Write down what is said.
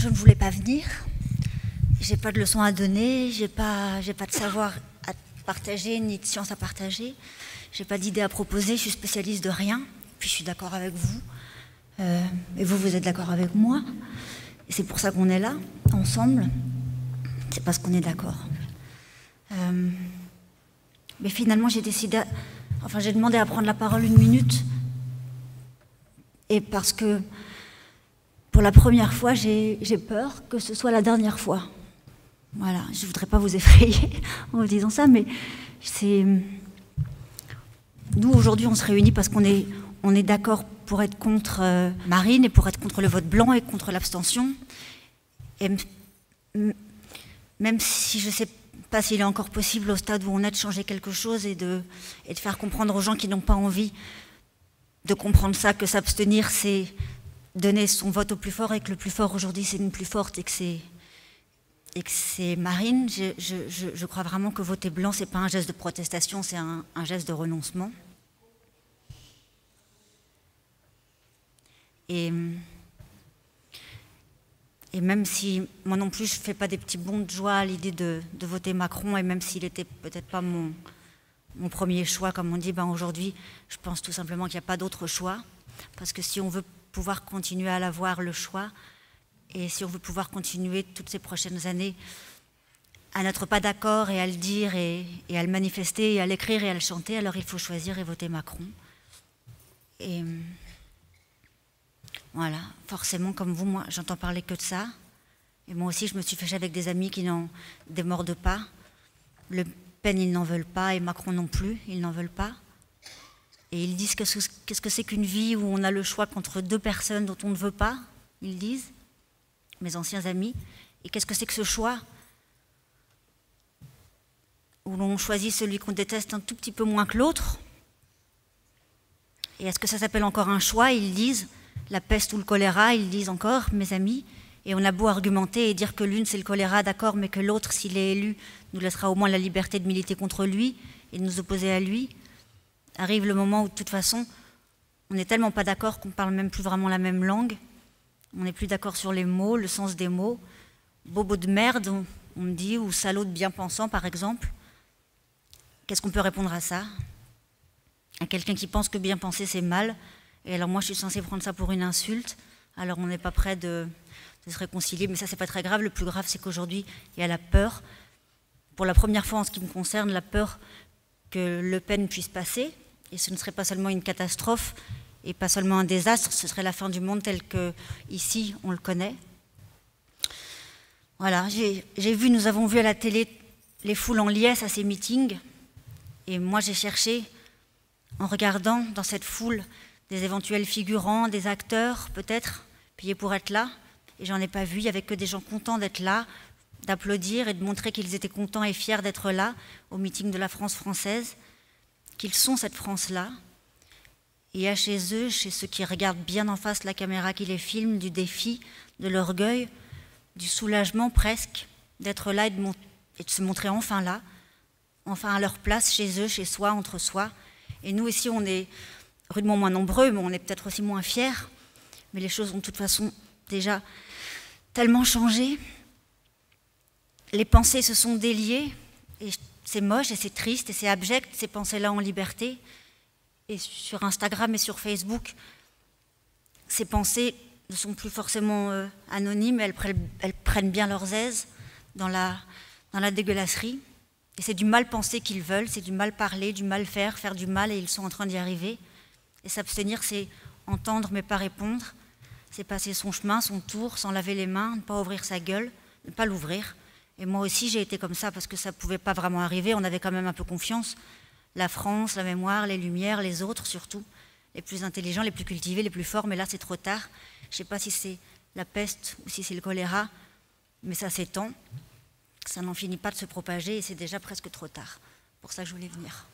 je ne voulais pas venir. J'ai pas de leçons à donner, j'ai pas de savoir à partager, ni de science à partager. J'ai pas d'idées à proposer, je suis spécialiste de rien. Puis je suis d'accord avec vous. Et vous, vous êtes d'accord avec moi. Et c'est pour ça qu'on est là, ensemble. C'est parce qu'on est d'accord. Mais finalement, j'ai décidé... Enfin, j'ai demandé à prendre la parole 1 minute. Et parce que, pour la première fois, j'ai peur que ce soit la dernière fois. Voilà, je ne voudrais pas vous effrayer en vous disant ça, mais c'est... Nous, aujourd'hui, on se réunit parce qu'on est d'accord pour être contre Marine et pour être contre le vote blanc et contre l'abstention. Et même si je ne sais pas s'il est encore possible au stade où on est de changer quelque chose et de faire comprendre aux gens qui n'ont pas envie de comprendre ça, que s'abstenir, c'est donner son vote au plus fort et que le plus fort aujourd'hui, c'est une plus forte et que c'est Marine. Je crois vraiment que voter blanc, ce n'est pas un geste de protestation, c'est un geste de renoncement. Et même si moi non plus, je ne fais pas des petits bonds de joie à l'idée de voter Macron, et même s'il n'était peut-être pas mon premier choix, comme on dit, ben aujourd'hui, je pense tout simplement qu'il n'y a pas d'autre choix. Parce que si on veut pouvoir continuer à l'avoir, le choix, et si on veut pouvoir continuer toutes ces prochaines années à n'être pas d'accord et à le dire et à le manifester et à l'écrire et à le chanter, alors il faut choisir et voter Macron. Et voilà, forcément, comme vous, moi, j'entends parler que de ça. Et moi aussi, je me suis fâchée avec des amis qui n'en démordent pas. Le Pen, ils n'en veulent pas, et Macron non plus, ils n'en veulent pas. Et ils disent qu'est-ce que c'est qu'une vie où on a le choix contre 2 personnes dont on ne veut pas, ils disent, mes anciens amis. Et qu'est-ce que c'est que ce choix où l'on choisit celui qu'on déteste un tout petit peu moins que l'autre? Et est-ce que ça s'appelle encore un choix? Ils disent la peste ou le choléra, ils disent encore, mes amis. Et on a beau argumenter et dire que l'une c'est le choléra, d'accord, mais que l'autre, s'il est élu, nous laissera au moins la liberté de militer contre lui et de nous opposer à lui. Arrive le moment où, de toute façon, on n'est tellement pas d'accord qu'on ne parle même plus vraiment la même langue. On n'est plus d'accord sur les mots, le sens des mots. Bobo de merde, on me dit, ou salaud de bien-pensant, par exemple. Qu'est-ce qu'on peut répondre à ça? À quelqu'un qui pense que bien penser, c'est mal. Et alors moi, je suis censée prendre ça pour une insulte. Alors on n'est pas prêt de se réconcilier, mais ça, c'est pas très grave. Le plus grave, c'est qu'aujourd'hui, il y a la peur. Pour la première fois en ce qui me concerne, la peur que Le Pen puisse passer. Et ce ne serait pas seulement une catastrophe et pas seulement un désastre, ce serait la fin du monde tel que, ici, on le connaît. Voilà, nous avons vu à la télé les foules en liesse à ces meetings. Et moi, j'ai cherché, en regardant dans cette foule, des éventuels figurants, des acteurs, peut-être, payés pour être là. Et j'en ai pas vu, il n'y avait que des gens contents d'être là, d'applaudir et de montrer qu'ils étaient contents et fiers d'être là, au meeting de la France française, qu'ils sont cette France-là. Et il y a chez eux, chez ceux qui regardent bien en face la caméra qui les filme, du défi, de l'orgueil, du soulagement presque, d'être là et de se montrer enfin là, enfin à leur place, chez eux, chez soi, entre soi. Et nous ici, on est rudement moins nombreux, mais on est peut-être aussi moins fiers. Mais les choses ont de toute façon déjà tellement changé. Les pensées se sont déliées, et c'est moche, et c'est triste, et c'est abject, ces pensées-là en liberté. Et sur Instagram et sur Facebook, ces pensées ne sont plus forcément anonymes, elles prennent bien leurs aises dans la dégueulasserie. Et c'est du mal penser qu'ils veulent, c'est du mal parler, du mal faire du mal, et ils sont en train d'y arriver. Et s'abstenir, c'est entendre mais pas répondre, c'est passer son chemin, son tour, sans laver les mains, ne pas ouvrir sa gueule, ne pas l'ouvrir. Et moi aussi, j'ai été comme ça parce que ça ne pouvait pas vraiment arriver, on avait quand même un peu confiance. La France, la mémoire, les Lumières, les autres surtout, les plus intelligents, les plus cultivés, les plus forts, mais là c'est trop tard. Je ne sais pas si c'est la peste ou si c'est le choléra, mais ça s'étend, ça n'en finit pas de se propager et c'est déjà presque trop tard. C'est pour ça que je voulais venir.